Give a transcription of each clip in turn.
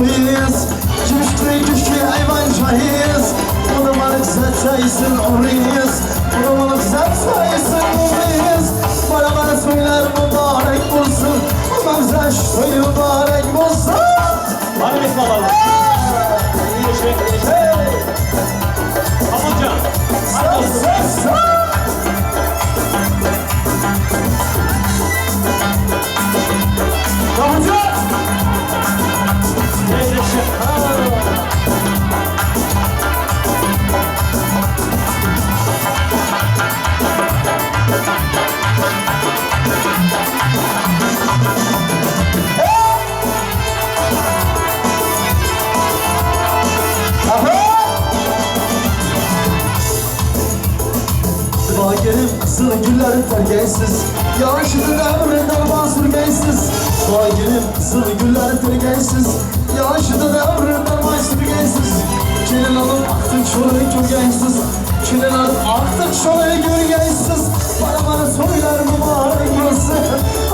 toyuz Cümüştüre köşkü hayvan çayız Odamanık zaçaysın orayız Odamanık zaçaysın orayız Bana söyler mübarek olsun Babam zaş toyu mübarek olsun Hadi bakalım. Amancan. Amancan! Gelip kızıl güller tergensiz Yağışlı devreden basur gençsiz Vay gelip kızıl güller tergensiz Yağışlı devreden basur gençsiz Gelin alıp artık şurayı kör gençsiz Gelin alıp artık şurayı kör gençsiz Bana söyler mübarek olsun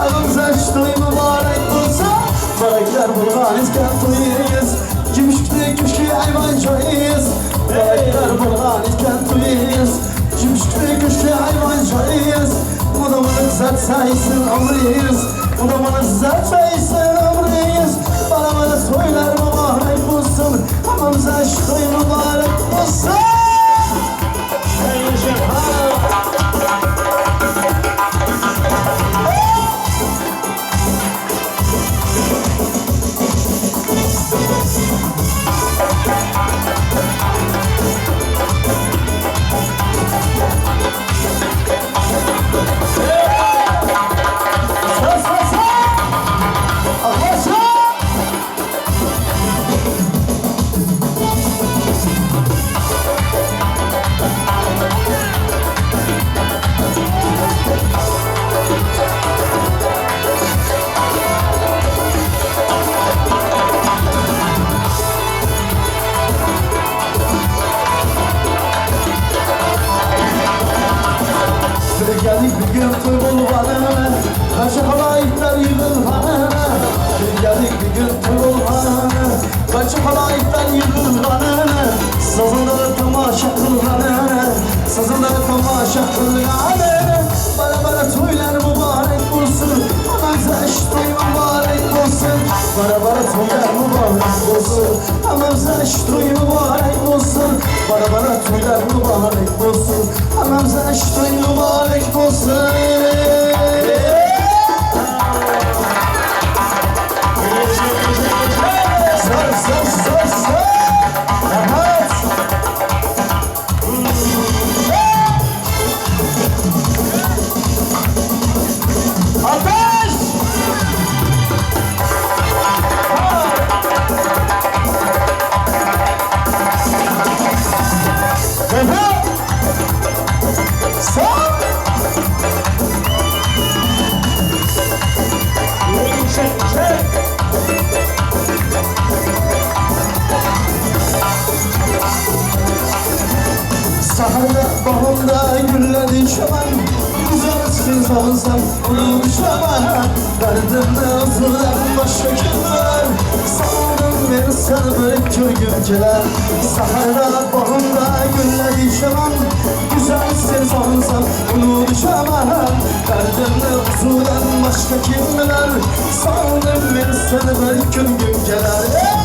Aramıza açtığı mübarek olsun Baraklar bulgan iskan toyuyuz Gümüşlü köşkü hayvan çayıyız Baraklar bulgan iskan toyuyuz Cümüşlü köşkü hayvan çayıyız Odamanık zaçaysın ömrüyüz Odamanık zaçaysın ömrüyüz Bana söyler mübarek olsun Hamamıza aşkı mübarek olsun Geldik bir gün toy bulvanına Kaçı halayıklar yığılvanına Geldik bir gün toy bulvanına Kaçı halayıklar yığılvanına Sazında da tamaşa kılvanına Sazında da tamaşa kılvanına Bana toylar mübarek olsun Anamıza eş toy mübarek olsun Bana toylar mübarek olsun Anamıza eş toy mübarek olsun Bana toylar mübarek olsun Anamıza eş toy mübarek olsun Sar Evet Ateş! Evet Sar Saharda bağımda güllerdi şaman Güzelsin sağılsam onu düşemem Derdimde hazırlar başka kimler Sandım beni sen böyle kör gölgeler Saharda bağımda güllerdi şaman Güzelsin sağılsam onu düşemem Derdimde hazırlar başka kimler Sandım beni sen böyle kör gölgeler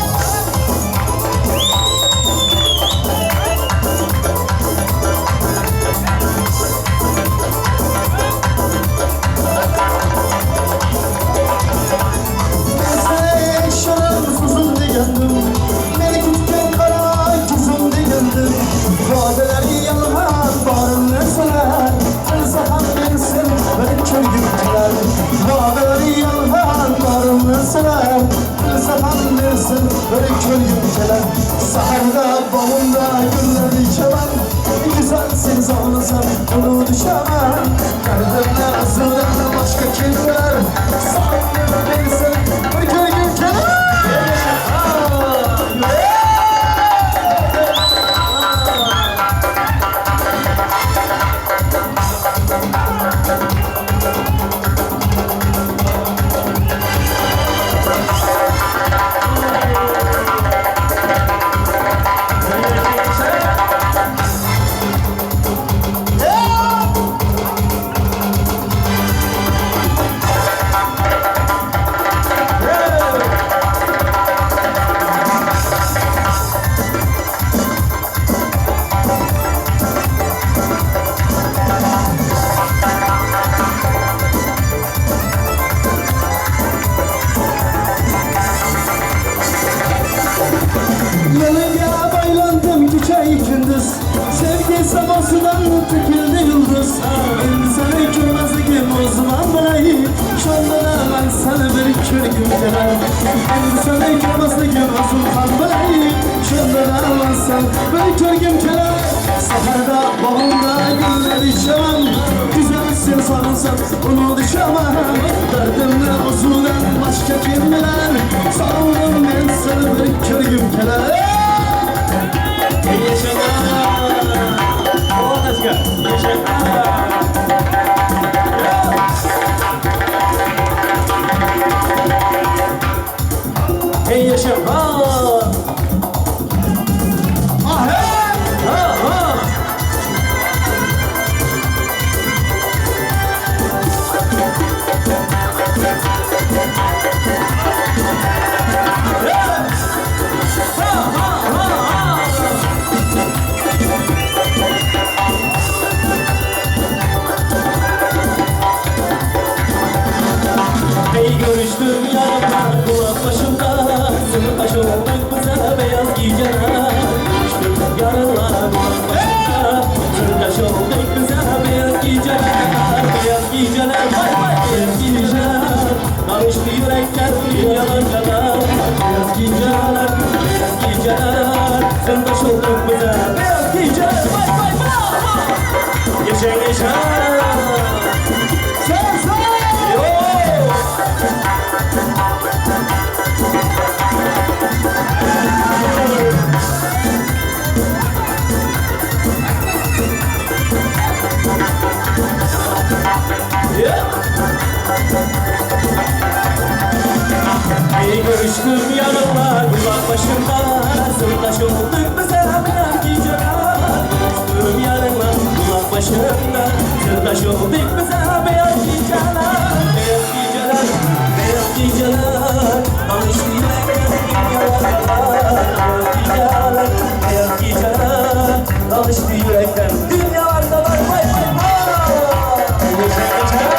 Böyle kör gülkeler Saharda bağımda gülleri çalan Güzelsin sağlasam onu düşemem Derdimde hazırlanır başka kimler Sandım beni sen böyle kör gülkeler Sakarda bağımda güller içemem. Güzelsin sarılsam onu düşemem. Derdimle uzulen başka kim biler. Sarıldım ben sana bir körgüm keler. İyi yaşalar. O başka. İyi yaşalar. İyi yaşalar. Ah hey! Ha ha. Hey görüştüm yanımda kulak başımda Sırtaş olduk bize beyaz giyeceğler Görüştüm yanımda kulak başımda Sırtaş olduk bize beyaz giyeceğler Beyaz giyeceğler vay vay beyaz giyeceğler Karıştı yürekler dünyalarcalar Beyaz giyeceğler beyaz giyeceğler Sırtaş olduk bize beyaz giyeceğler vay vay vay Yaşa yaşa Sen sen! Hey görüştüm yanımda kulak başımda Sırtaş olduk bize beyaz giyeceler Görüştüm yanımda kulak başımda Sırtaş olduk bize beyaz giyeceler Beyaz giyeceler, beyaz giyeceler Alıştı yürekler dünyalardalar Beyaz giyeceler, beyaz giyeceler Alıştı yürekler dünyalardalar Vay vay vay Yaşa yaşa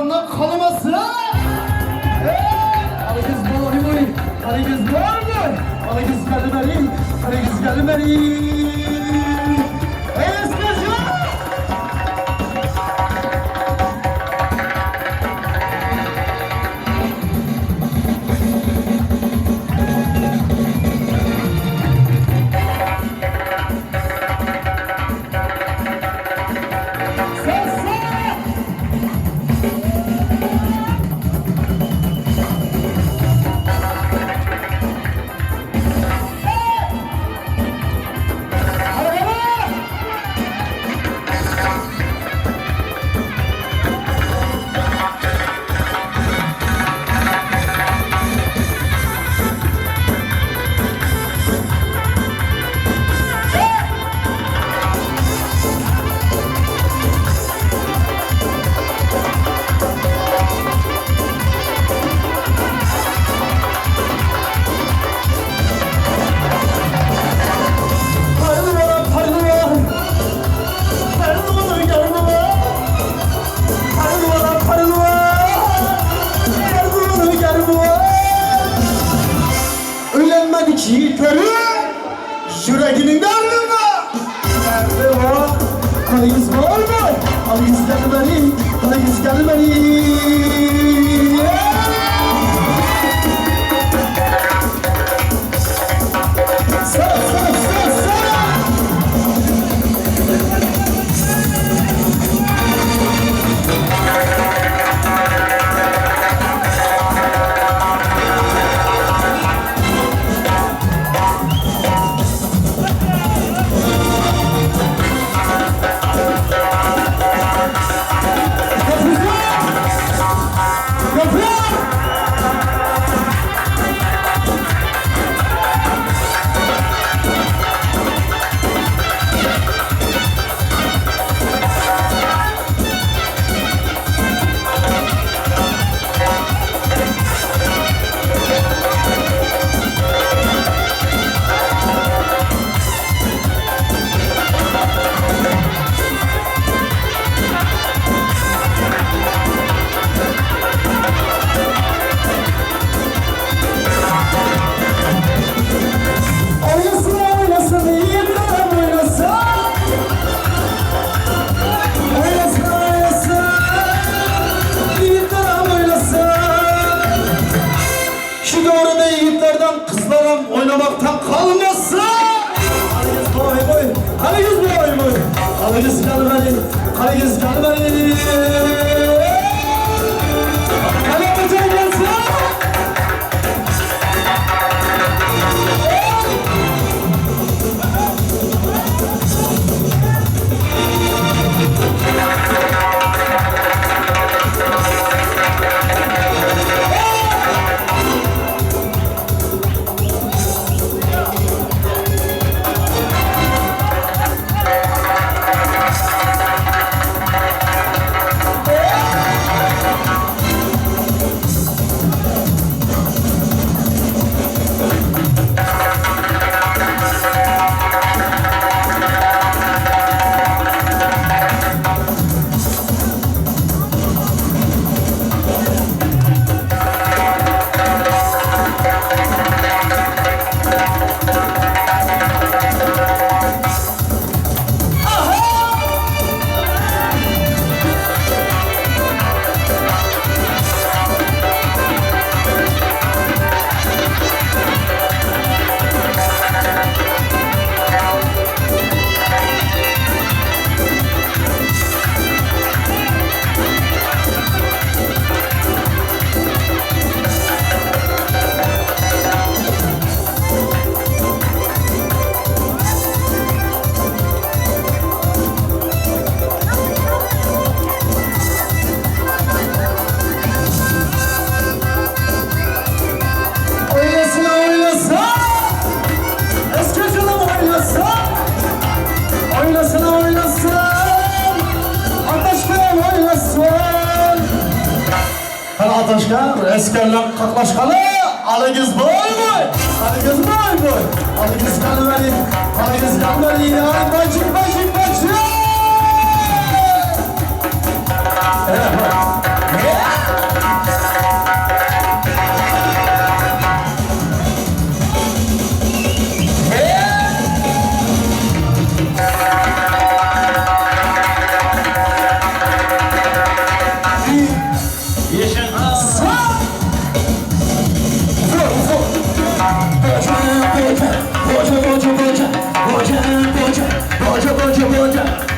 arkamdan kalmasın. Alıgız boy boy, alıgız boy boy, alıgız geldi beni, alıgız geldi beni. Yiğitleri yüreğinin derdinde. Nerede var? Alıgız var mı? Alıgız geldi beni, alıgız geldi beni. Kızlarım oynamaktan kalmasın. Alıgız boy boy, alıgız boy boy, alıgız gel beni, alıgız gel beni. Alıgız gelsin. Ataşkan, eskerler kaklaşkalı, alıgız boy boy, alıgız boy boy, alıgız gelmeli, alıgız gelmeli, ya bacık bacık bacık.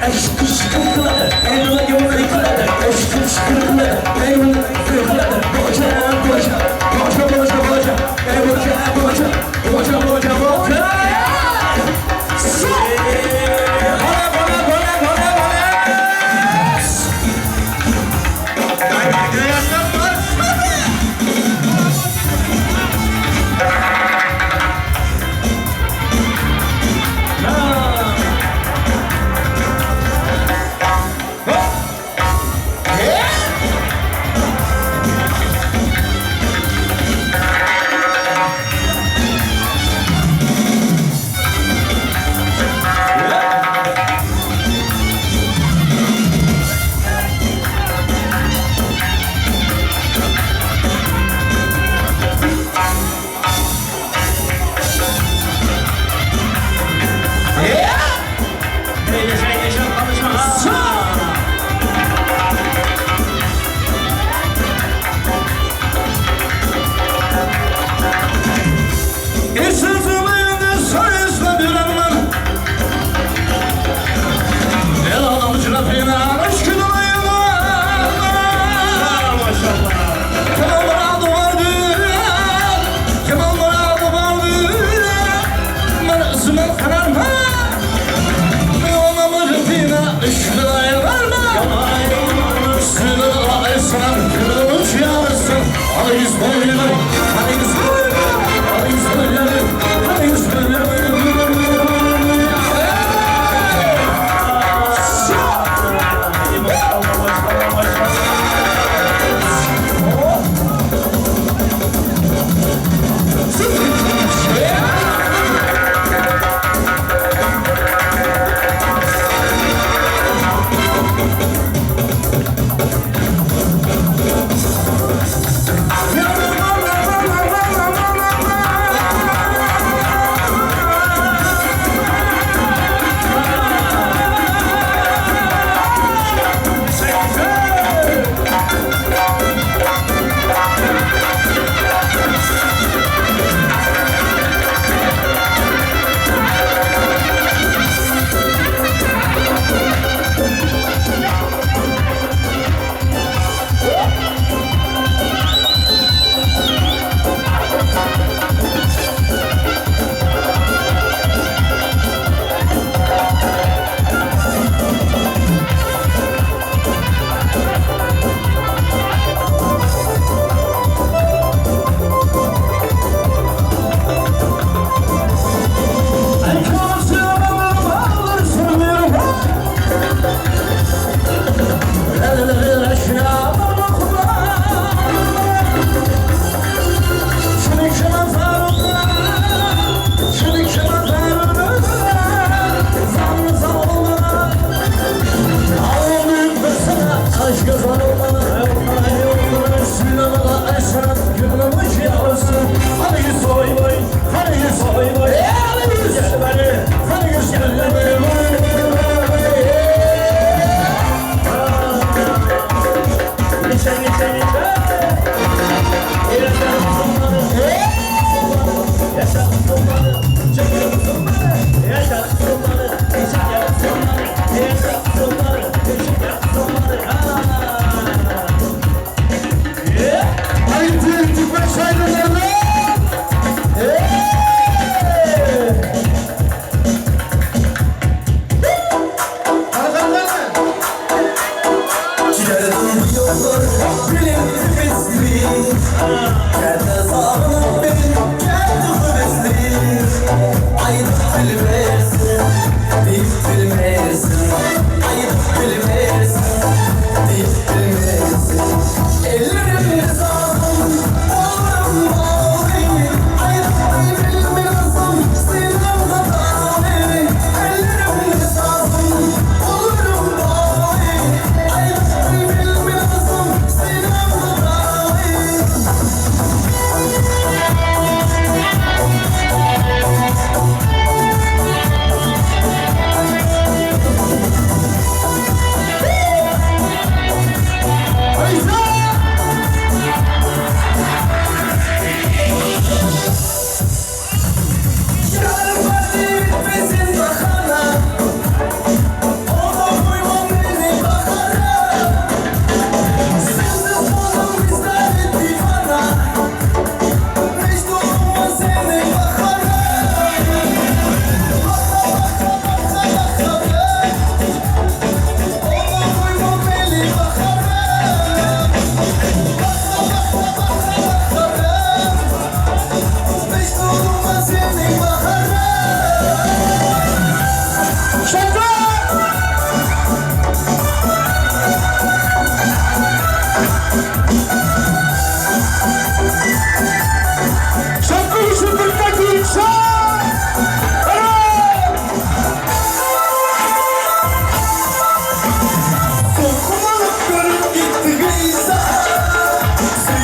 Aşkı şıkırtıladı, elma yolunu yıkıladı. Aşkı şıkırtıladı, elma yolunu yıkıladı. Boca, boca, boca, boca, boca. Boca, boca, boca, boca, boca.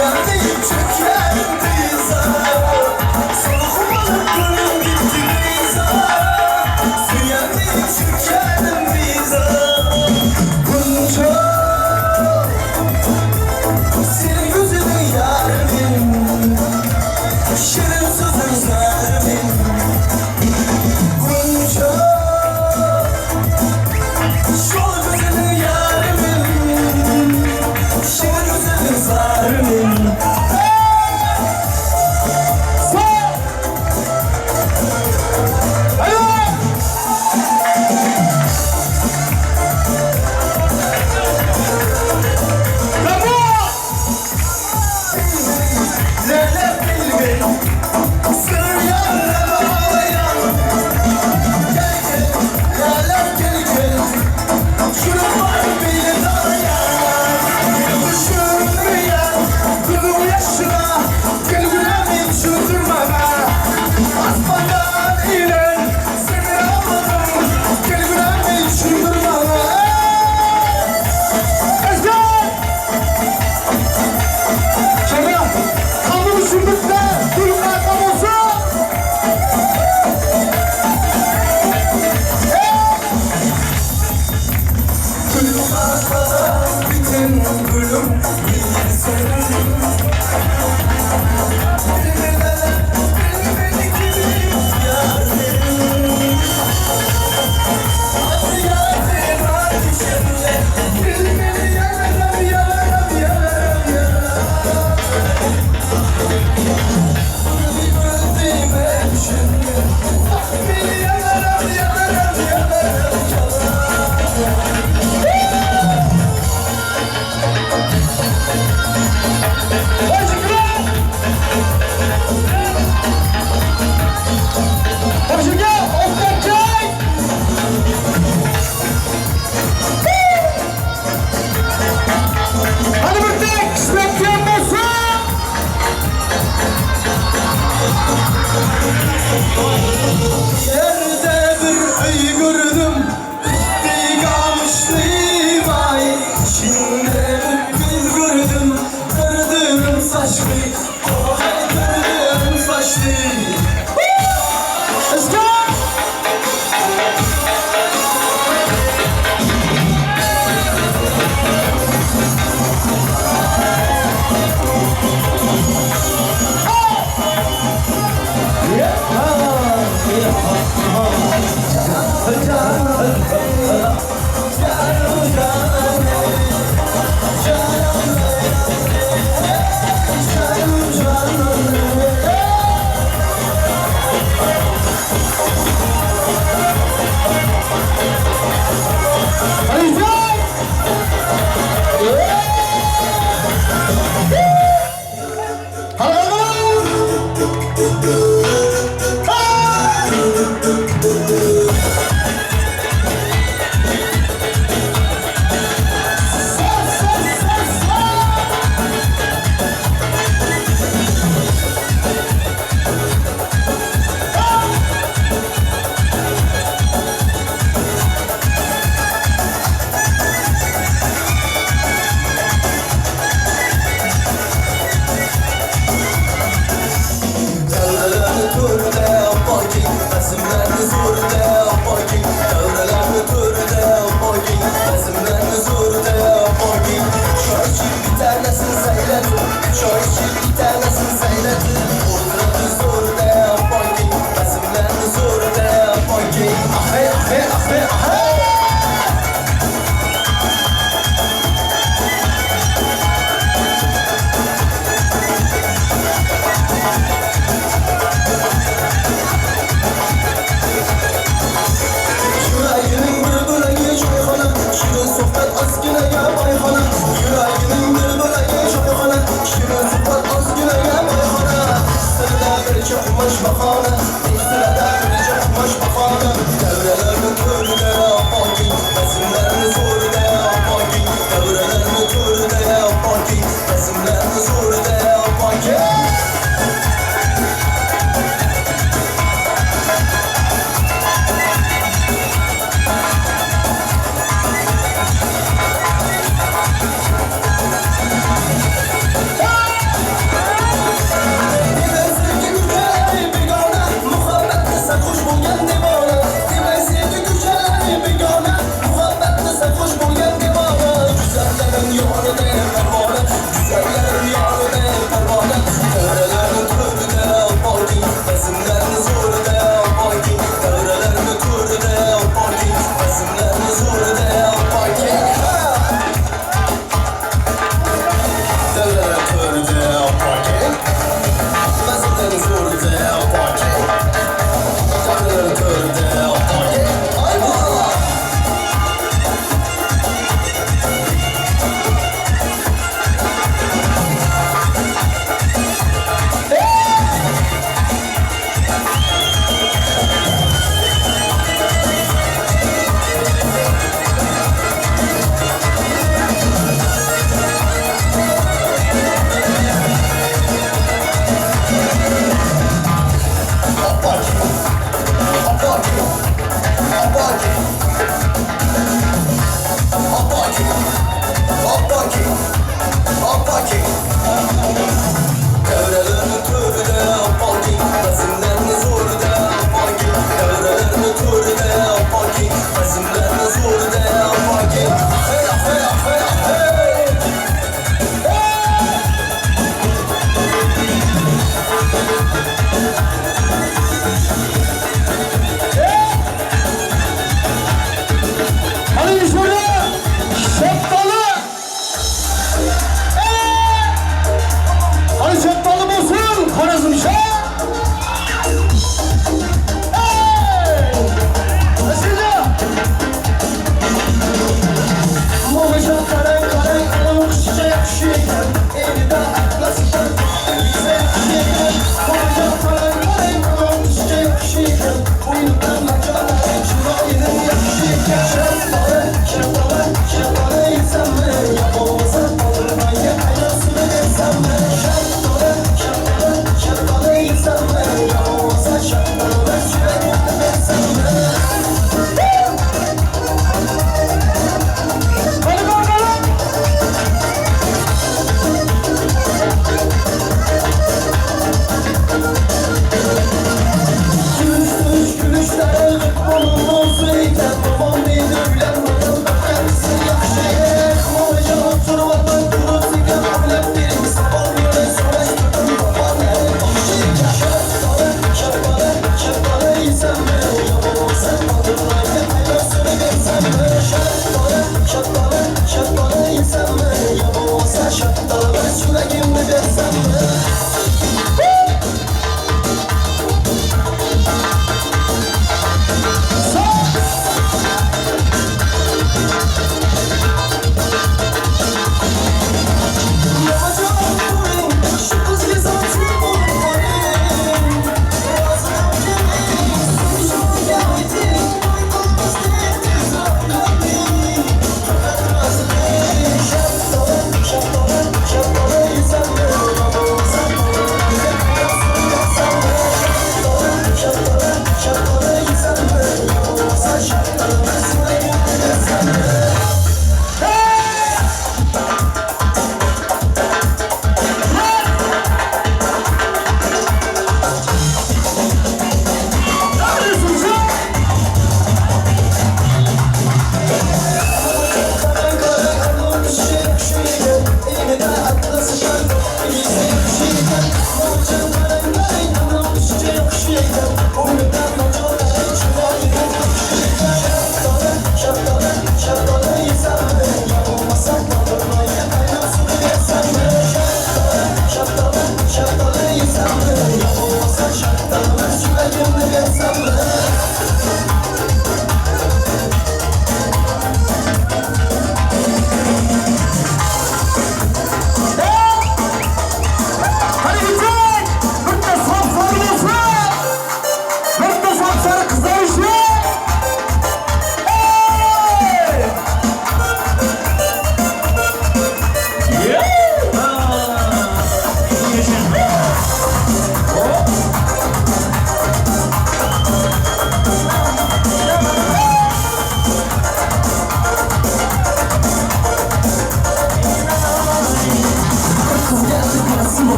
Geldim tükendi zaman Soluk balıklarım gitti bize Geldim tükendi zaman Bunca senin gözünün yarimin Şirin sözün zarimin Bunca şol gözünün yarimin Şirin gözünün zarimin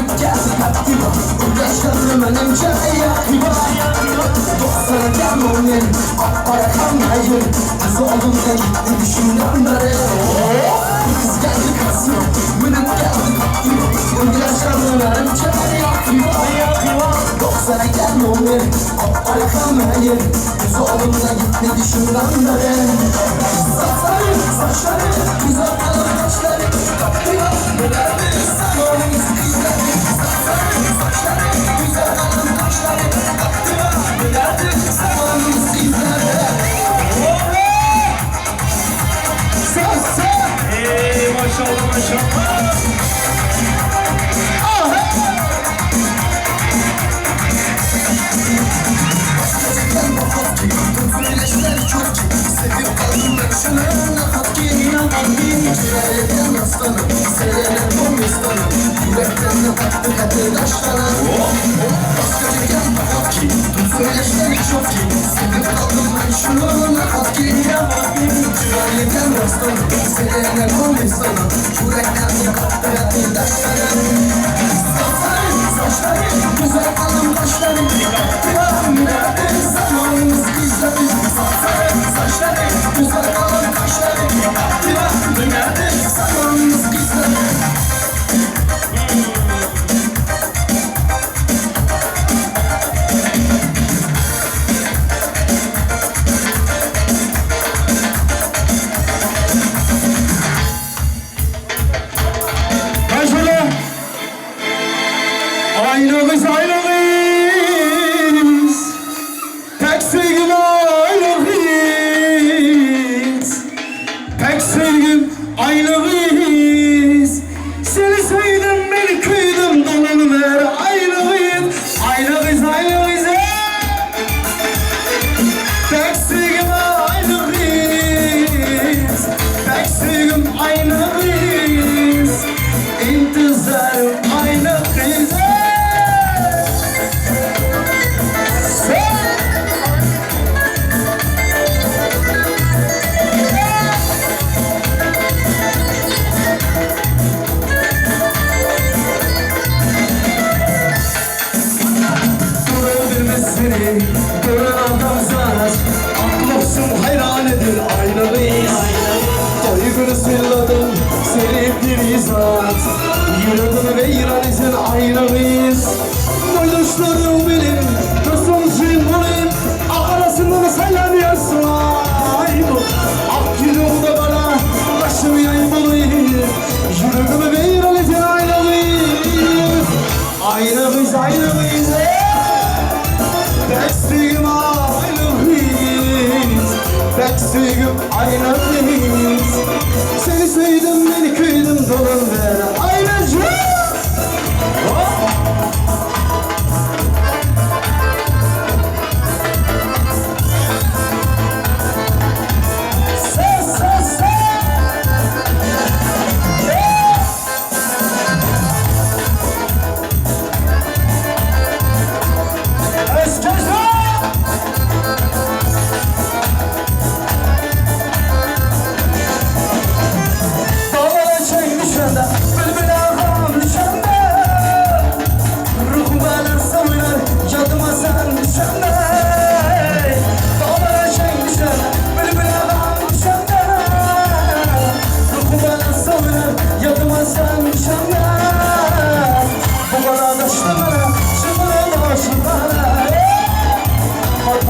Minip geldi aktiva Yaşadım önümce yaktiva Dostlara gelmeyin Para kalmayın Kız oldum da gitti düşünden beri Kız geldi kasıyor Minip geldi aktiva Yaşadım önümce yaktiva Dostlara gelmeyin Para kalmayın Kız oldum da gitti düşünden beri Saçları, saçları Güzel kalır kaşları Aktiva Nelerdir sanırız bizleri Saçları, saçları Güzel kalır kaşları Aktiva Nelerdir sanırız bizleri Ses, ses Maşallah maşallah. Gerçekten bakak ki Tüm çok ki Sevip kaldım ben şuna Nakat ki inanmam ki Ciğerden aslanım Seyreden bombistanım Yürekten de tatlı katı taşlanır Başkacıken bakak ki Tüm çok ki Sevip kaldım ben şuna Nakat ki inanmam ki Ciğerden aslanım Seyreden bombistanım Yürekten de tatlı katı taşlanır Saçları, saçları Güzel kalın kaşları Nerede zamanımız bizleri Saçları, saçları Güzel kalın kaşları Nerede zamanımız bizleri Maşallah. Aynamız aynamız. Pek sevgim aynamız. Pek sevgim aynamız. Seni sevdim beni kıydım dolanı ver aynamız. Aynamız aynamız. Pek sevgim aynamız. Pek sevgim aynamız. İntizarım aynamız. Seni gören adam zarar Aklı olsun hayran edin aynalıyız Doygunu sırladım seni bir izat Yürüdüm ve iran izin aynalıyız Doyduşlarım benim nasıl sümbolüm Arasından sallanıyorsun Ak yüzümde bana başım yaymalıyım Yürüdüm ve iran izin aynalıyız Aynalıyız aynalıyız Beksigim aynalıyız Beksigim aynalıyız Seni sevdim beni kıydın dolun ver aynacı Ses ses ses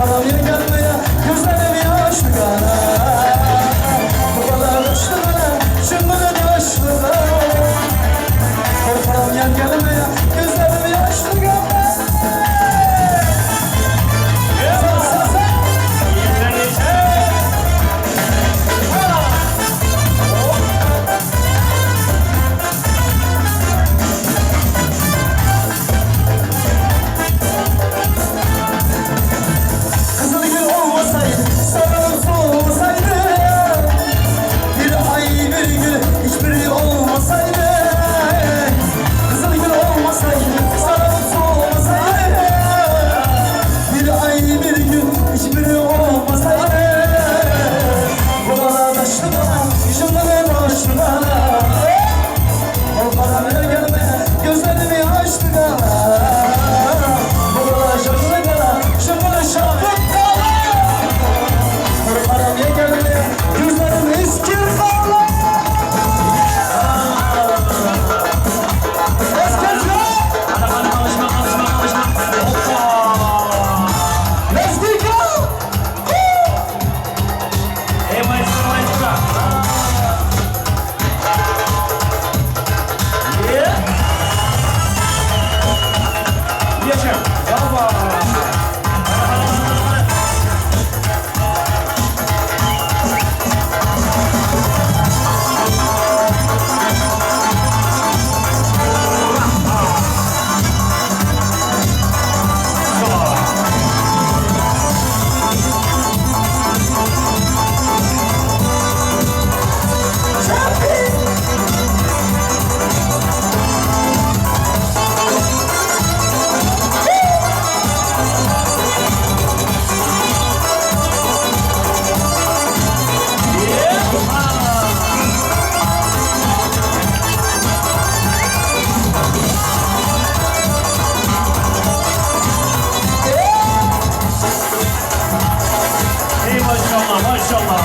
Param yeni gelmeye gözlerim yaşlı kara Bu kadar yaşlı bana şimdi de yaşlı Param yeni gelmeye gözlerim yaşlı kara Hiçbiri olmasaydı Kızıl gül olmasaydı Sarı maşallah.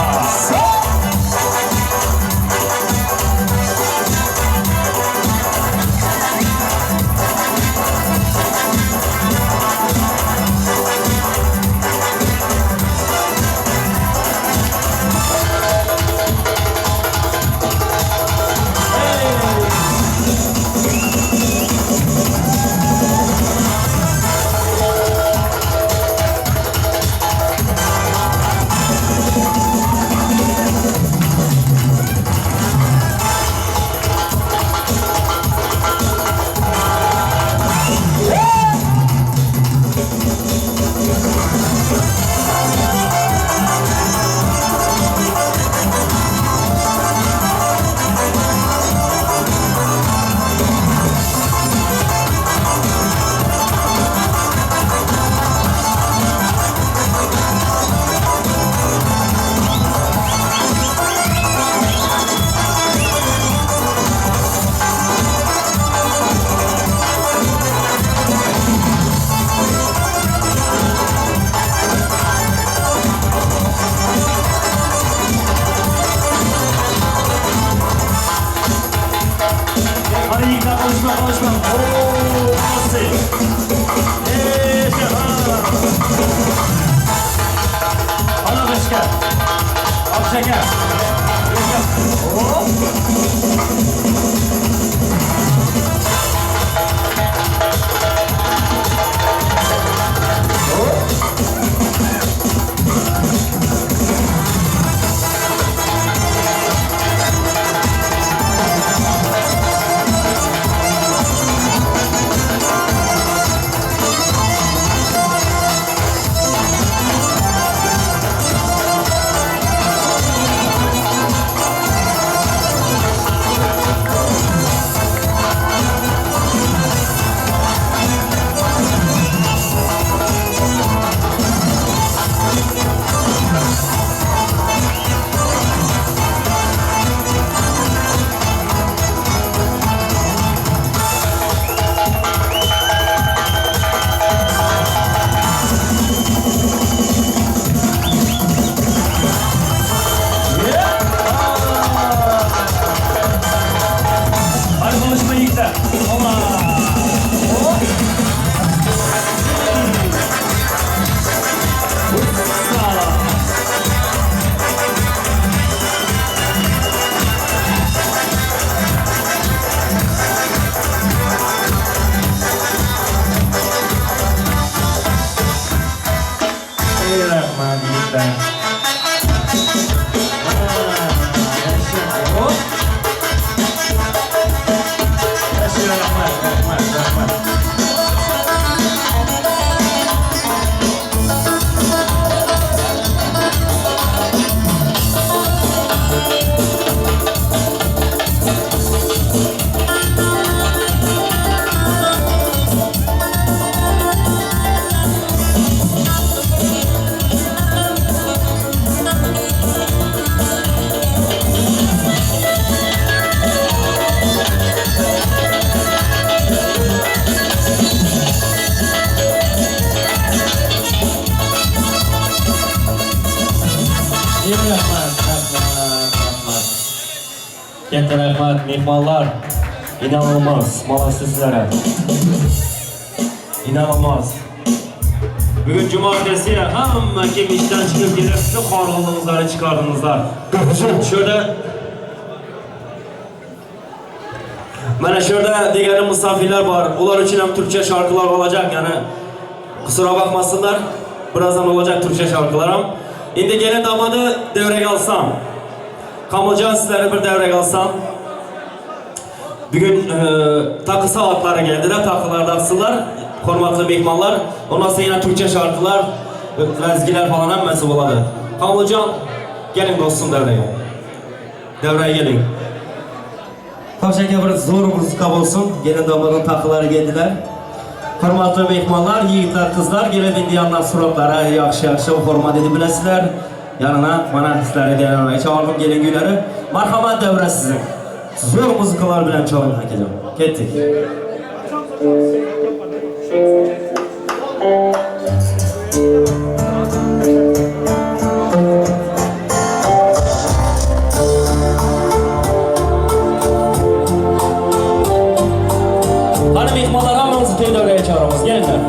Hadi yıkla konuşma. Ooo nasıl? Hala başka. Al şeker. Hadi konuşma yıkla. Rahman yıkla. Rahman. Katta rahmat, mehmonlar. İnanılmaz, malası sizlere. İnanılmaz. Bugün cumartesi hamma kim işten çıkıp gelip şu horg'inliğinizlarni çıkardınızlar. Şurada mana şurada degani musafirlar var. Ular için hem Türkçe şarkılar olacak yani. Kusura bakmasınlar. Birazdan olacak Türkçe şarkılar ham. Endi gelin damadı devreye alsam. Kamiljon sizlarni bir devreye alsam. Bugün takı saatları geldiler. Takılardasılar. Hurmatli mehmonlar. Ondan sonra yine Türkçe şarkılar, ezgiler falan hammasi bo'ladi. Kamiljon, gelin dostum devreye. Devreye gelin. Toshkentga bir zo'r muzika bo'lsin. Gelin damadın takıları geldiler. Hurmatli mehmonlar, yigitlar, qizlar, gelin indiyanlar suratlari yaxshi hurmat edib bilasizlar. Yanına mana sizlarga deyman, chaqirdim gelin guylari. Marhamat davra sizin. Zo'r muzikalar bilan cho'g'ing akajon. Ketdik. mehmanlar hamımızı toy devreye çağırıyoruz. Gelinler.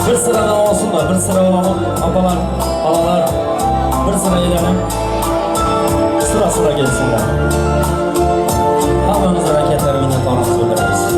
Bir sıradan olsunlar, bir sıra olalım, abalar, halalar, bir sıra edelim, sıra sıra gelsinler. Hamımız hareketleri minnettarlık söyleriz.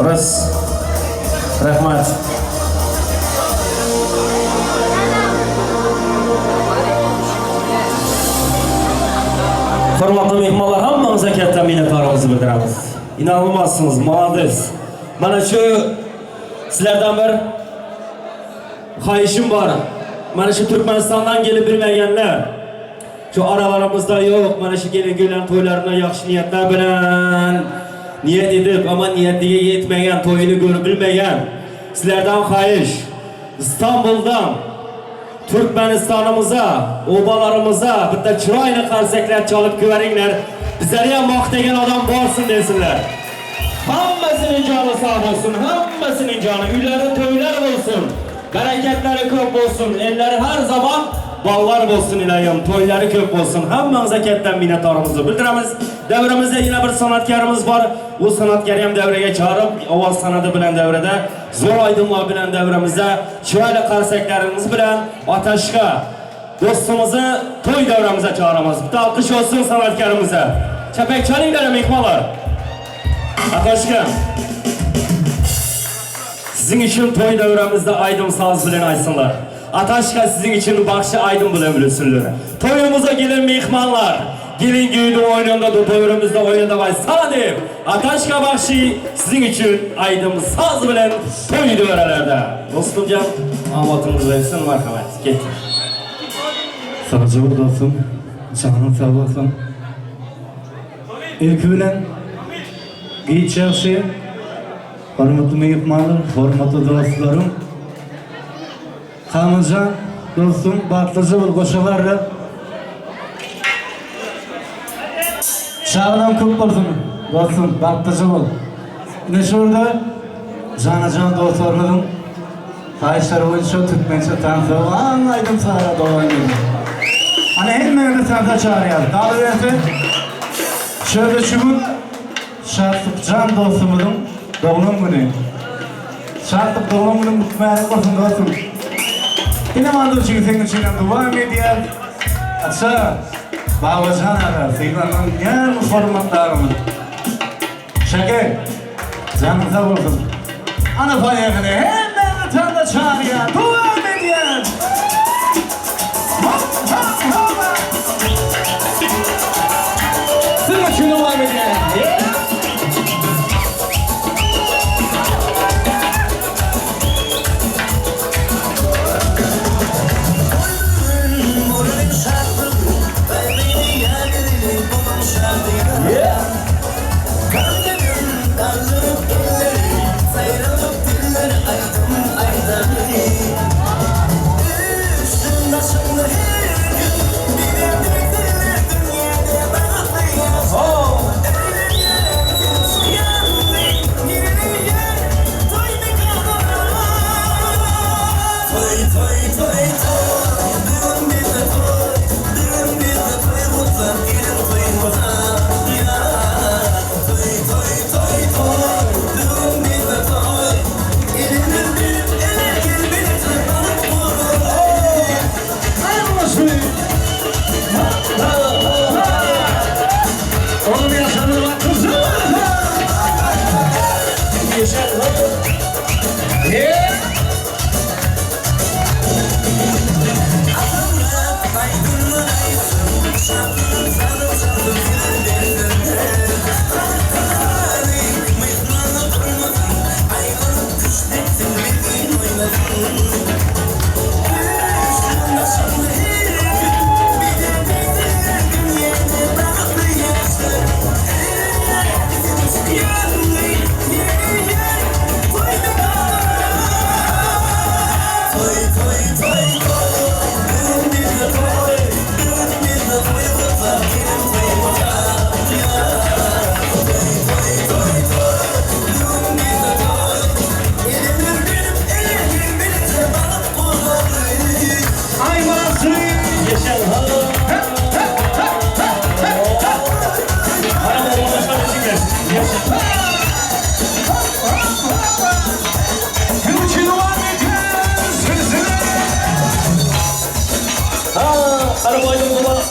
Rız. Rahmat. Hurmatlı mehmanlar, hammamıza katta minnetdarligimizni bildiramiz. İnanılmazsınız, muaddis. Mana şu sizlardan bir xahişim var. Mana şu Türkmenistan'dan gelip bilmeyenler, şu aralarımızda yok, mana şu gelin gelen toylarına yaxşı niyetler bilen niyet edip ama niyetiga yetmeyen, toyunu görüp bilmeyen sizlerden xahiş, İstanbul'dan Türkmenistan'ımıza, obalarımıza bitta chiroyli qarsaklar çalıp ko'ringlar. Bizlarga ham vaqt degan odam borsin desinler. Hammasının canı sağ olsun, hammasının canı, uylari to'ylar bo'lsin, bereketlari ko'p bo'lsin, ellari har zaman ballar bo'lsin ilayim, to'ylari ko'p bo'lsin. Hammamizga katta minnatdorligimizni bildiramiz. Davramizda yana bir san'atkorimiz bor. Bu san'atkorni ham davraga chaqirib, ovoz san'ati bilan davrada, zo'r oydinlar bilan davramizda chiroyli qarsaklarimiz bilan Atashqa do'stimizni to'y davramizga chaqiramiz. Bitta olqish olsun san'atkorimize. Chapak chalinglar mehmonlar. Atashqa. Sizin için toy davramizda aydım saz bilan aytsınlar. Atashqa sizin için baxshi aydım bilan bilsinlar. Toyumuza gelin mehmonlar. Gelin güydü oynanda da devrimizde oynadamay sana deyip Atashqa baxshi sizin için aydım saz bilan toy davralarda. Dostumcan, avatınız versin marhamat. Kettir. Sağcı buradasın, canın sağ olasın. İlk bilen giyit şahsi, hürmetli mehmanlar, hürmetli dostlarım. Kamilcan, dostum, Batlıcı bul koşuvarlar. Şağıdan köp olsun, dostum, Batlıcı bul. Ne şurada, can dostlarım. Kayışlar boyunca Türkmençe tanıtıp, anlaydım sana dolayım. Hani hem de tanıta çağırıyor. Daha doğrusu, şöyle şu gün, Şartlık can dostumudum, doğum günü. Şartlık doğum günü mutmayanı olsun dostum. Yine mandır çünkü senin içinden dua ediyor. Atsa, Babacan ara, Seylan'ın yan formatlarını. Şeker, canın sağ olsun. Ana fayakını hemen tanıta çağırıyor, dua ediyor. Senin için devam edelim.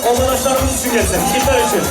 Arkadaşlarımız için gelsin. Kitler için.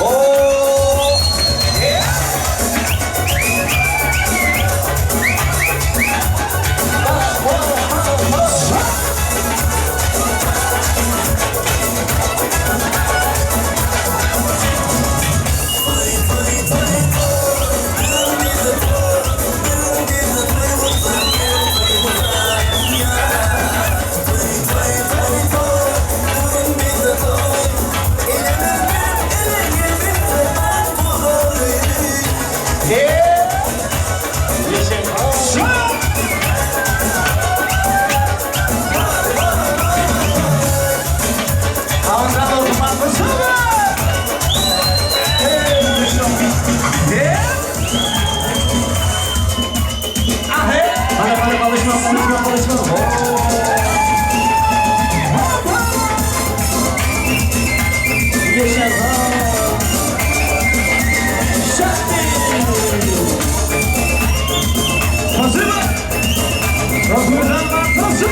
Geçen Şahdi. Hazır mı? Ramazan Bartası.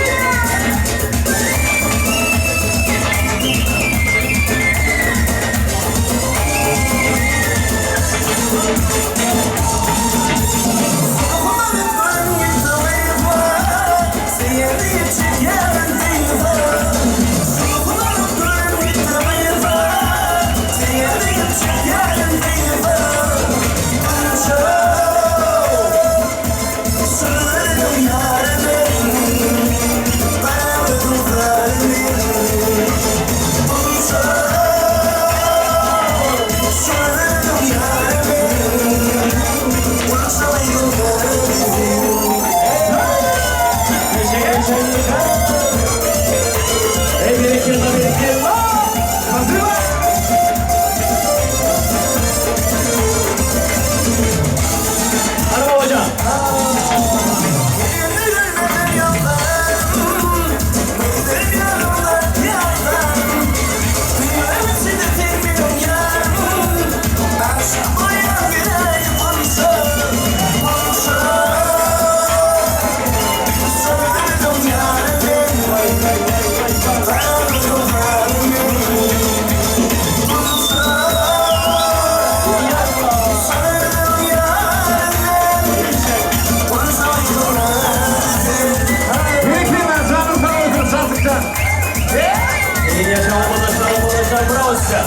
İyi yaşam arkadaşlar, bravo size.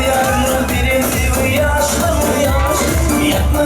Yarın birinci yaşlı yapma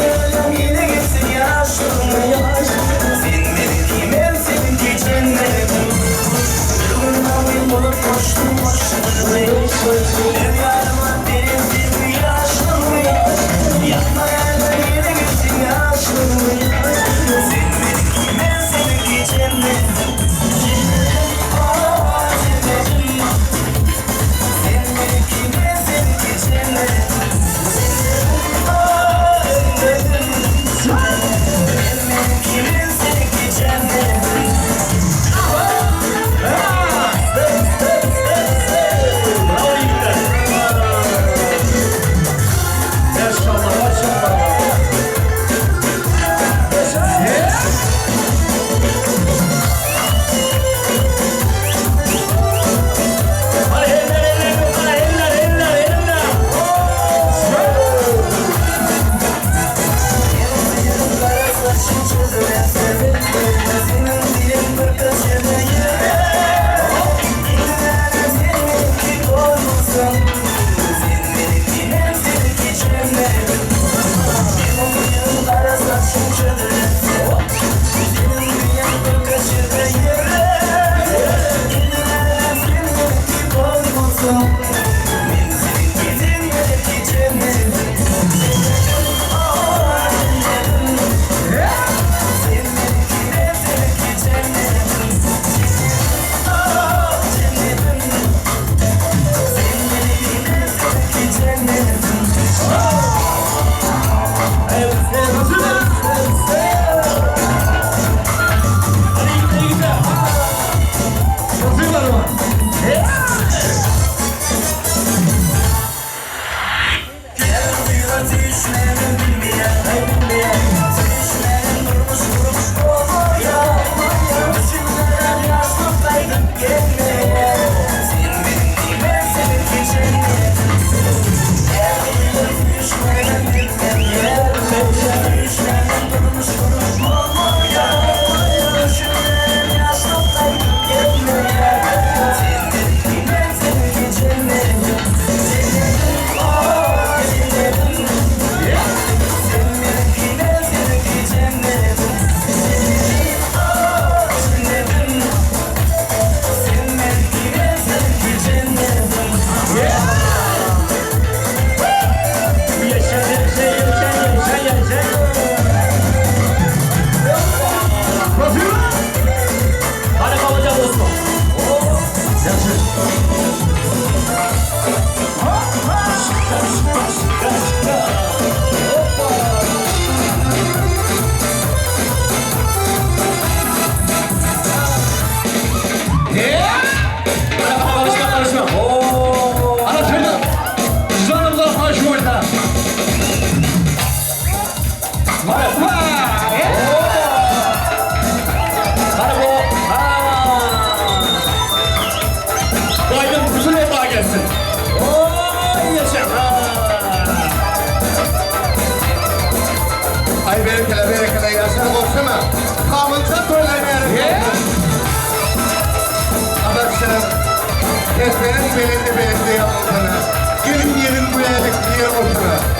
Seslerin belinde yapılsana. Gelin yerin bu yerlik diye ortana.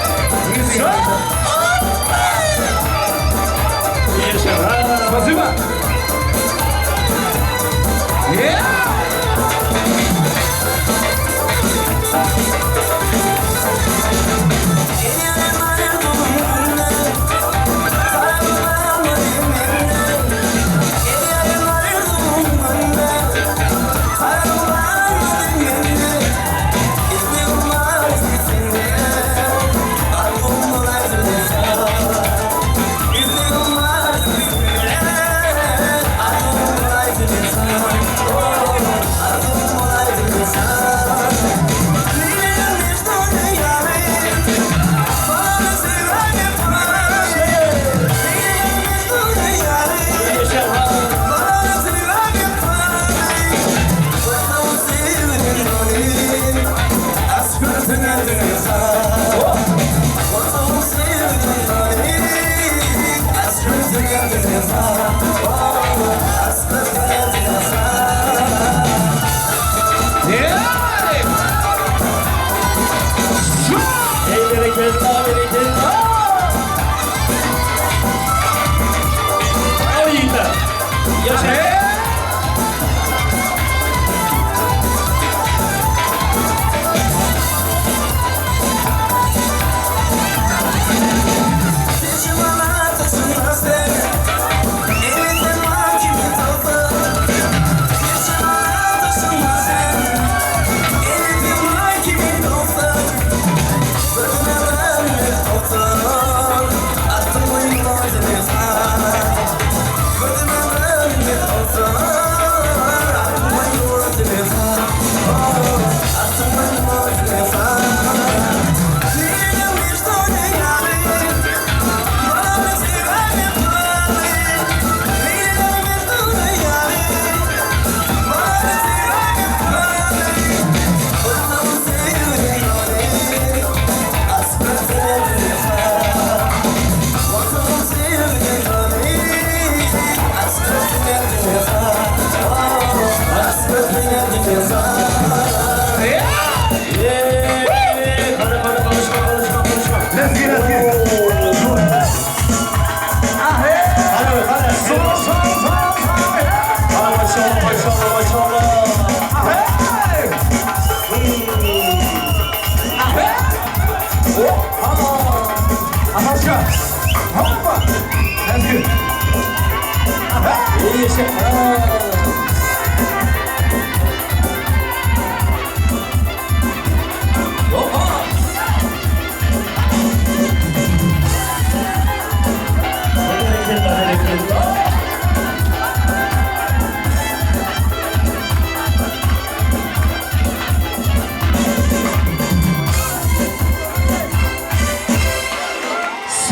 Basın mı? Yeah!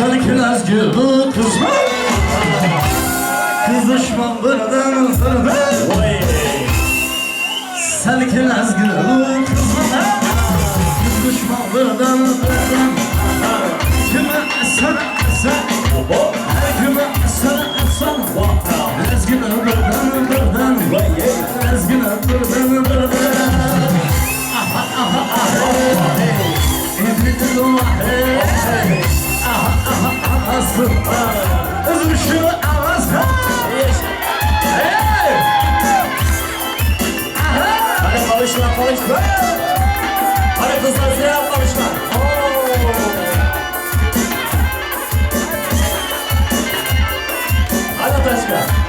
Sarkılas gibi kızma Kızışmam buradan fırına Sarkılas gibi kızma Kızışmam buradan fırına Kime sana sen Kime sana sen Ezgine buradan Ezgine buradan Aha aha aha Evlidir o hey Asıl Özmüşüm asıl Hadi konuşma. Hadi kızlar selam konuşma. Hadi başka.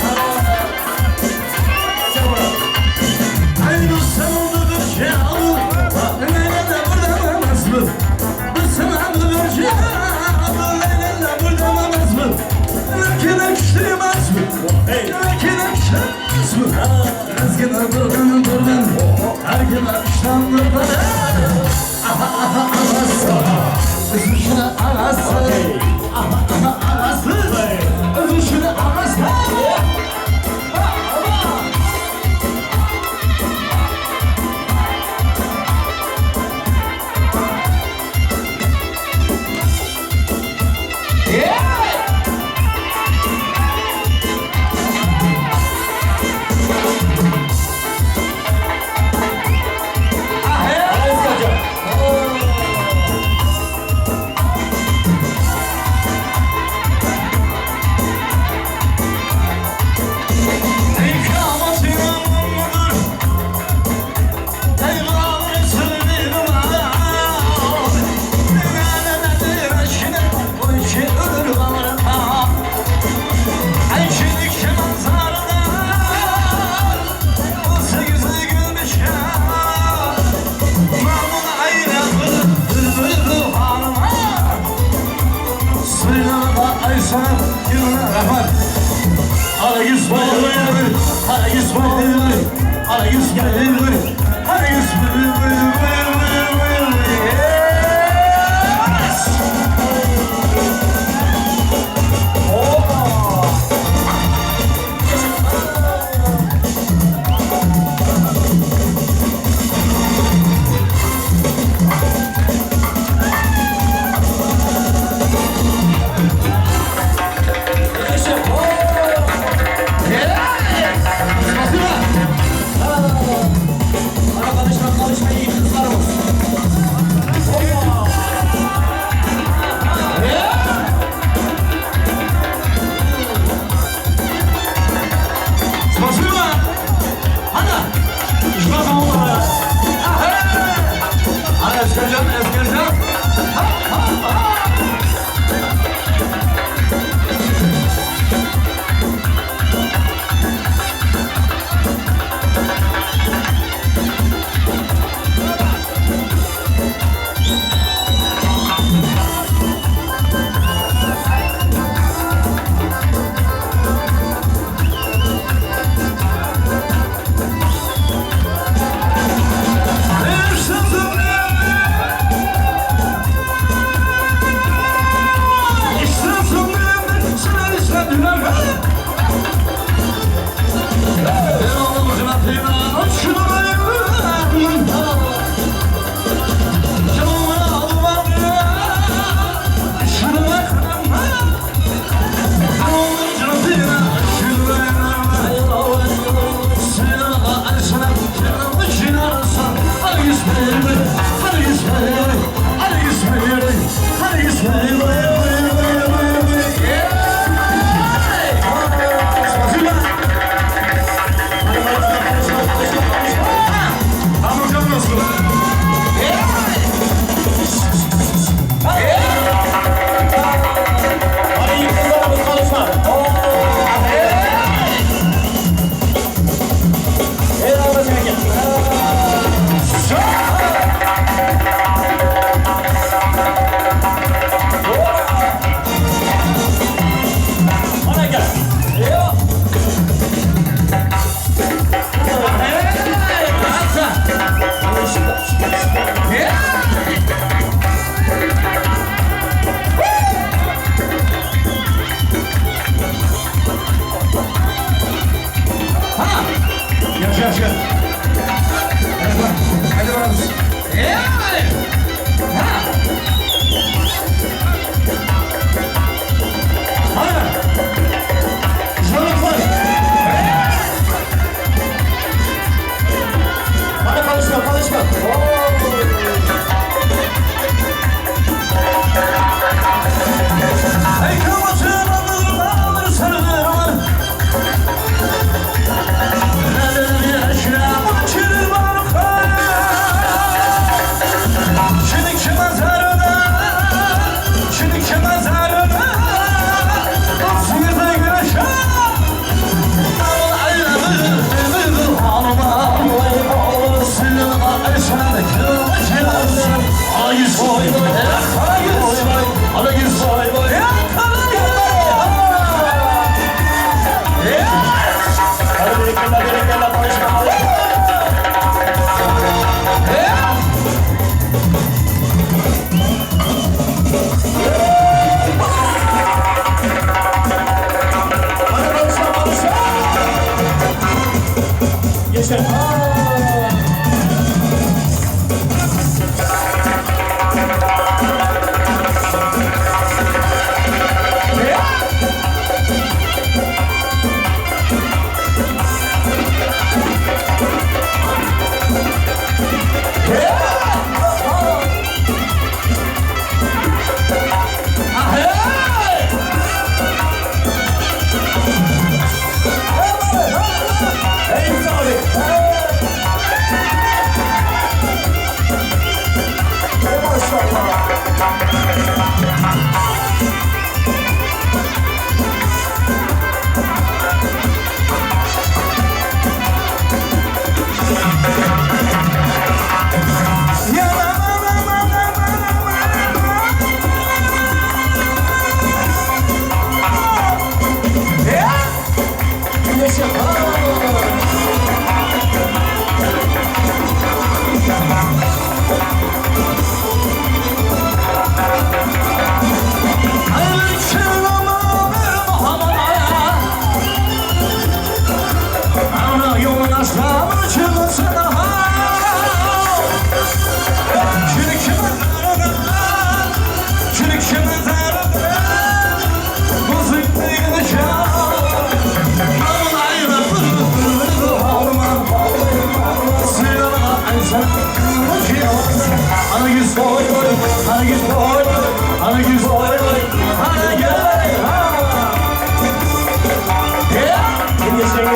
Ay bu sanıldı bir şey aldı Nerede buradan asıl Bu sanıldı bir şey aldı Nerede buradan asıl Lakin ekşimez mi? Lakin ekşimez mi? Ezgin buradan Ergin akşamlı bana Aha aha anası Üzmüşüne anası Aha aha anası Üzmüşüne anası Cafer. Hala yüz buyur. Hala yüz buyur. Hala yüz gelir. Hala yüz buyur.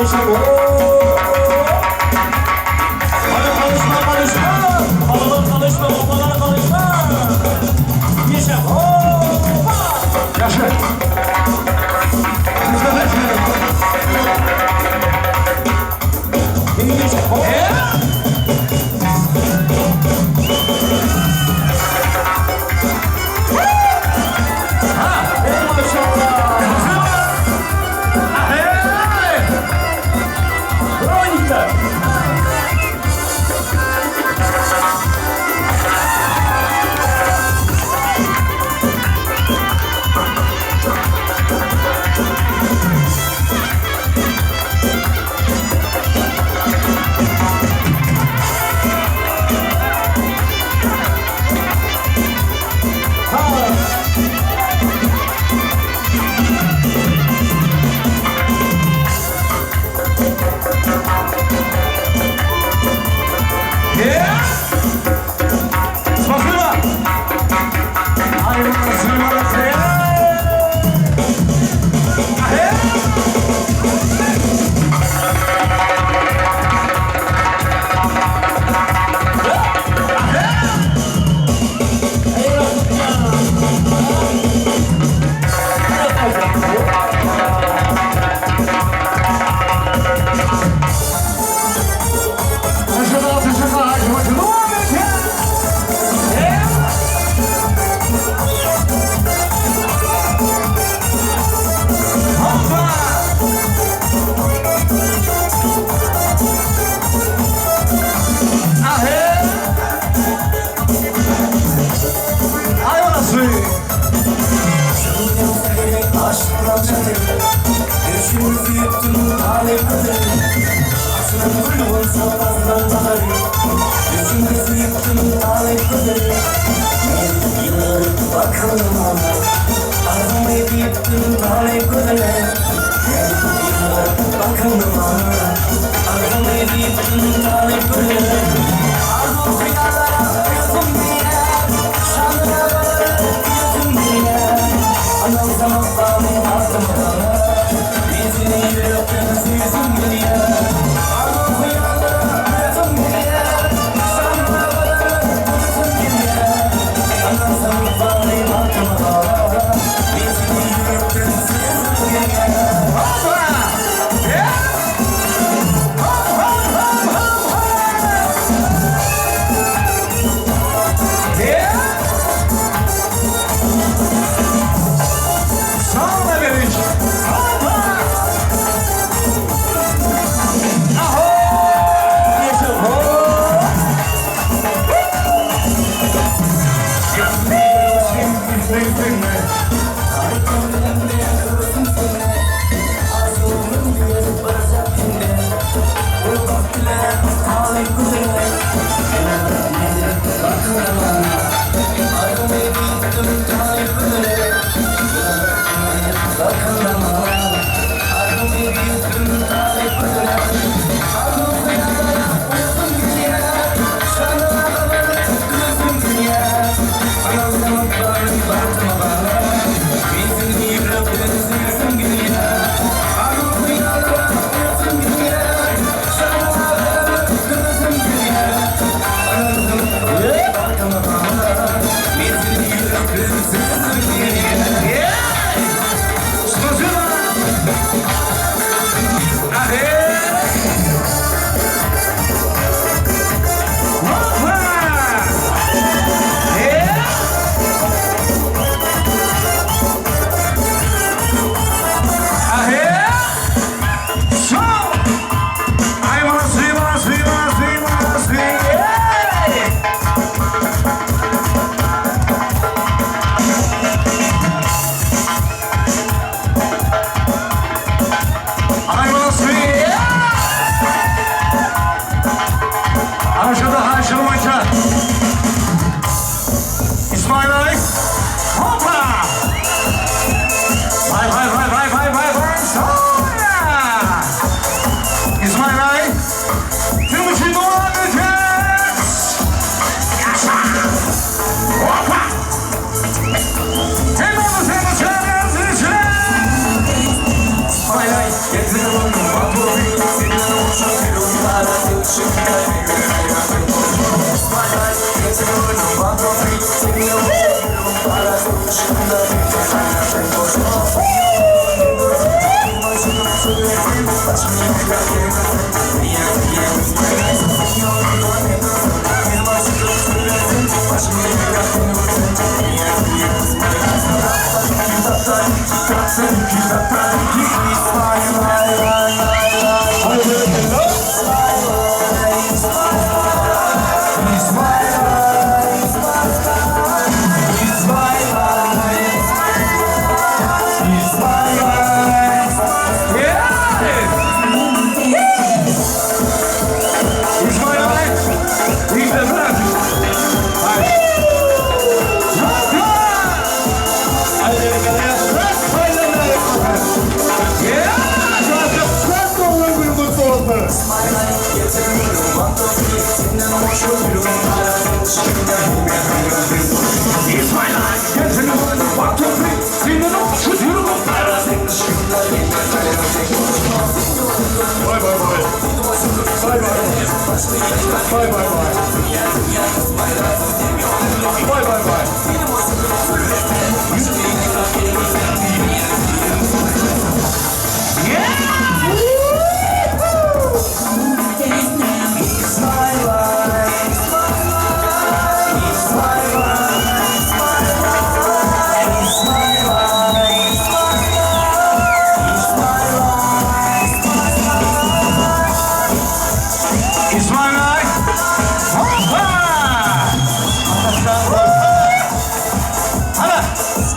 Yaşa o. Hadi konuşma konuşma. Babalar konuşma, babalar konuşma. Yaşa o. Yaşa. Yaşa o.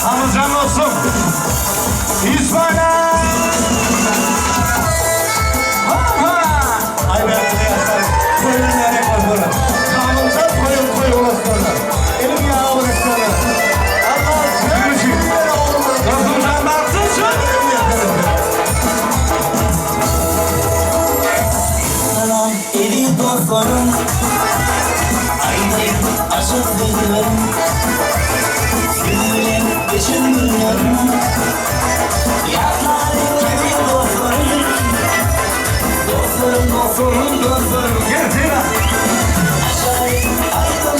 Hamıcan olsun. İsmail. Ay ben bunu yazarım. Koyun nereye koyun? Hamıcan koyun olasınlar. Elim yağı olasınlar. Allah görüşün. Hamıcan baksın şu. Salam evi dostlarım, aydın aşık duygularım, gönülüm düşündürüyorum. Yaklarım evi dostlarım, dostlarım. Gel Zeyna. Aşağıyım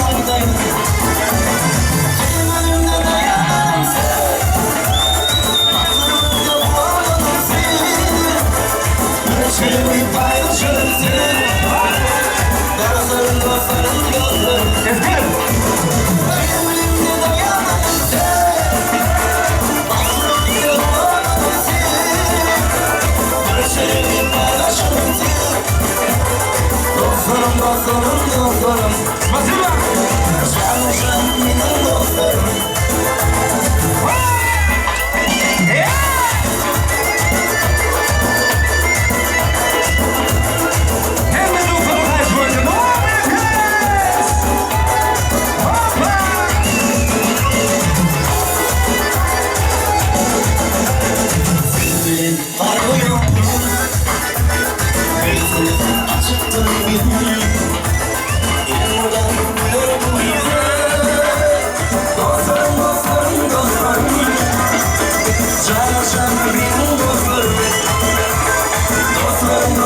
aydın. Benim önümde dayanan sen, aklımda boğulan sen. Ölçümü paylaşırım sen. Dostlarım. Ezgilim. Benim önümde dayanan sen, aklımda boğulan sen. Ölçümü paylaşırım sen. Dostlarım. Basın bak. Çalışan benim dostlarım. Hem de doktoru kaçmayacağım. Hoppa. Gözlerin parlıyor. Gözlerin açık duruyor. Elimden gülür bu yüze. Dostlarım. Çalışan benim dostlarım. Dostlarım.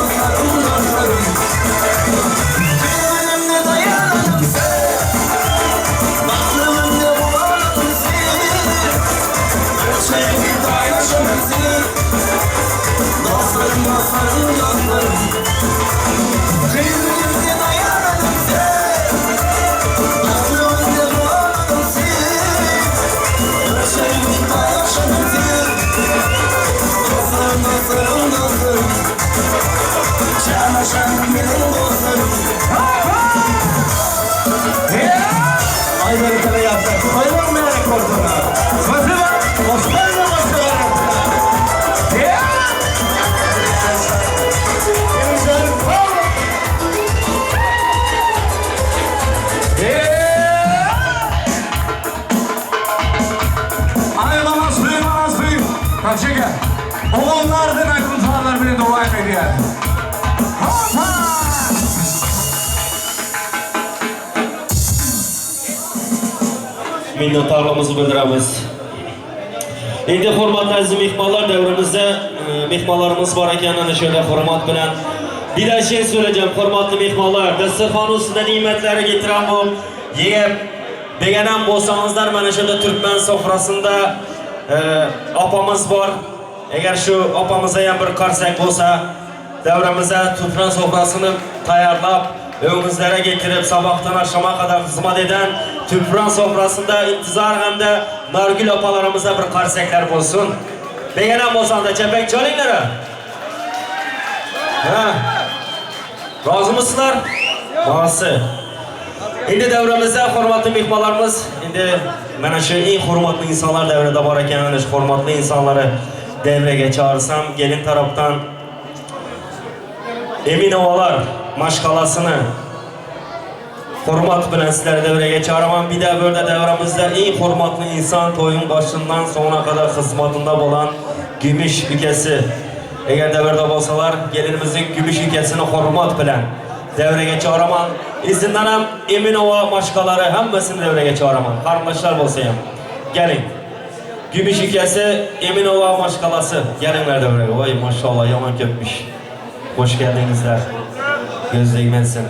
Benim önümde dayanan sen. Aklımda boğulan sen. Ölçeğimi paylaşan sen. Dostlarım. Kıymetime dayanırım sen. Aklımda boğulan sen. Ölçeğimi paylaşan sen. Dostlarım. Çalışan benim dostlarım. Ay ben sana yaptım. Hayvan mı yani korkuna? Basın bak. Osmanlı basın. Ay bana suyum. Kaçık. Oğullardan akıllarlar beni dua ediyor. Hoppa! Minnettarlığımızı bildiremiz. Endi hurmatli aziz mehmonlar, davrimizda mehmonlarimiz bor ekan, ana shunday hurmat bilan bir şey söyleyeceğim hurmatli mehmonlar. Dasturxon ustida ne'matlarni keltiran bu yeb deganan bo'lsangizlar, mana shunda Turkman sofrasida opamiz bor. Agar shu opamizga ham bir qarsak bo'lsa, davrimizda Turkman sofrasini tayyorlab önünüzlere getirip sabahtan akşama kadar hizmet eden Tüpran sofrasında intizar hem de nargül opalarımıza bir karsekler olsun. Beğenen olsan da çepek çalınlara. Razı mısınlar? Nasıl? Şimdi devremizde hürmetli mihmalarımız, şimdi ben şu en hürmetli insanlar devrede var iken, hürmetli insanları devreye çağırsam, gelin taraftan Emin Ovalar maşkalasını hurmat bilen sizler devreye çağıramam. Bir de böyle devremizde en hurmatlı insan toyun başından sonuna kadar hizmetinde olan gümüş ülkesi. Eğer devrede olsalar gelinimizin gümüş ülkesini hurmat bilen devreye çağıramam. İzinden hem Emin Ova maşkaları hemmesini devreye çağıramam. Kardeşler olsayım. Gelin. Gümüş ülkesi Emin Ova maşkalası. Gelinler devreye. Vay maşallah yaman köpmüş. Hoş geldinizler. Gözleymensin.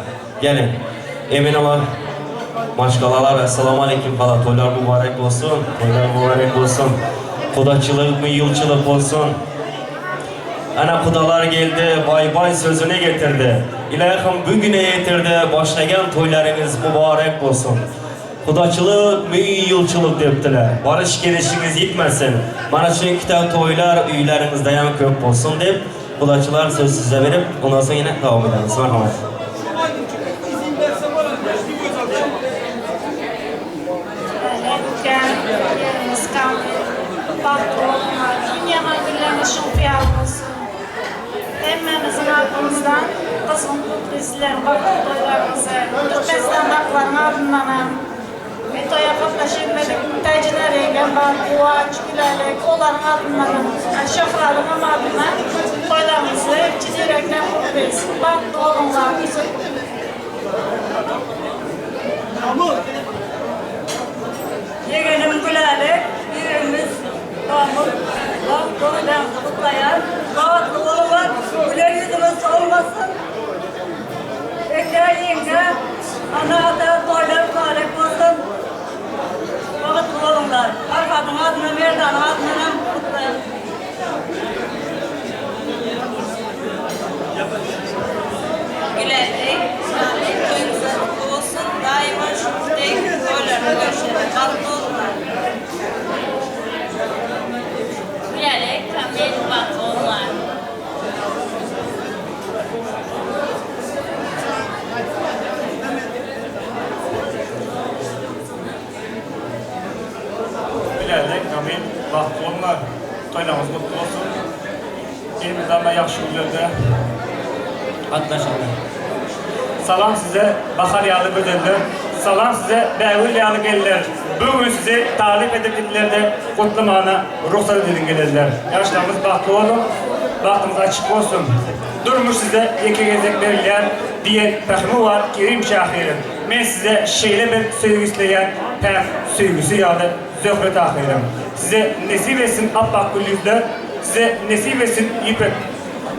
Gelin. Emin Ova maşkalalar. Esselamu Aleyküm falan. Toylar mübarek olsun. Toylar mübarek olsun. Kudaçılık mı yılçılık olsun. Ana kudalar geldi. Bay bay sözünü getirdi. İlahım bugüne yetirdi. Başlayan toylarınız mübarek olsun. Kudaçılık mı yılçılık deptiler. Barış gelişiniz yitmesin. Bana şu kitap toylar üylerimizde yan köp olsun deyip kudaçılar söz size verip ondan sonra yine devam ederiz. Merhamet. Yerimiz kalmıyor. yar olsun. Emmemizin aklımızdan kızgın kutlusular, bakın toylarımızı, Türkmenistan baklarının ardından ve toya katlaşılmadık, təcilər eylem var, Kuvaç, Güləlik, onların ardından, şoflarının ardından toylarımızı ciddi yürekten kutluyuz. Bakın olunlar, güzel. Yeğenim Güləlik, birimiz Mahmut, bak toydan kutlayan, rahatlı olun, güler yüzünüz olmasın. Bekler yenge, ana da toylar mübarek olsun. Rahatlı olunlar. Arkadın adını, Merdan adını kutlayın. Gülerlik, köyümüzün kutlu olsun, daima şükürlük, toylarına görüşelim, mutlu olsunlar. Gülerlik, kamil, mutlu olsunlar. Gülerlik, kamil, mutlu olsunlar. Toylarımız mutlu olsun. Elimizden de yaxşı günlerde Atlaşalım. salam size Bahar yağlı gözeller. Salam size Bəğül yağlı gelirler. Bugün sizi talip edildiklerinde kutlamağına ruhsat edin gelirler. Yaşlarımız bahtlı olun, bahtımız açık olsun. Durmuş size iki gezek verirler diye fəhmi var Kerim Şahirin. Ben size şeyle bir sevgi isteyen pək sevgisi yadı zöhrət ahirim. Size nesip etsin appak güllükler, size nesip etsin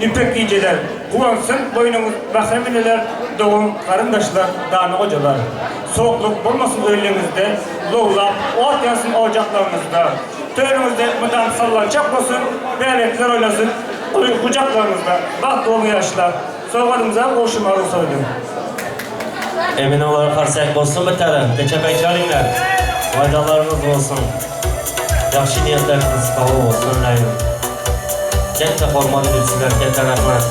İpek geceler, kuvansın boynumuz bahremineler, doğum karındaşlar, dağını hocalar. Soğukluk bulmasın önlüğünüzde, loğla, ot yansın ocaklarınızda. Törenizde mutan sallanacak olsun, beğenekler oynasın, kucaklarınızda. Bak doğum yaşlar, soğuklarımıza koşum arılsaydım. Emin olarak karşıyak olsun bir tane. Keçepek çalingler. Faydalarınız olsun. Yaxşı niyetleriniz kabul olsun. Katta hormat edilsinler, katta rahmat.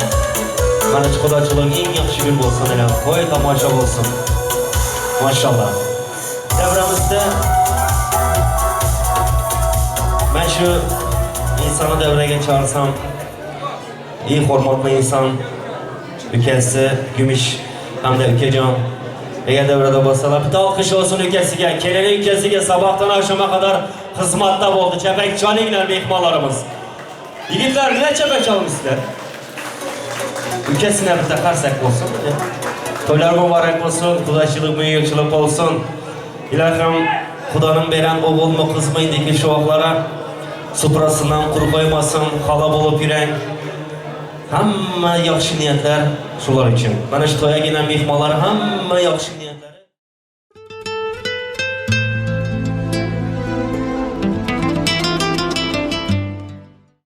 Mana chiqodachilik eng yaxshi kun bo'lsin, elam. To'y tomosha bo'lsin. Maşallah. Davramizda men shu insonni davraga chaqirsam, eng hurmatli inson ukasi Gümüş hamda ukajon agar davrada bo'lsalar, bitta olqish olsin ukasiga, kelini ukasiga sabahdan akşama kadar xizmatda bo'ldi. Chapak chalinglar mehmonlarimiz. Yigitlar nima chapak chalmisizlar? Ukasina bitta qarsak bo'lsin. To'ylar muborak bo'lsin, xudochilik, muyukchilik bo'lsin. Ilohim Xudoning bergan o'g'ilmi, qizmi indiki shu vaqtlara suprasidan quruq qo'ymasin, halol bo'lib yuring. Hamma yaxshi niyatlar shular uchun. Mana shu to'yagina mehmonlar hamma yaxshi niyatlar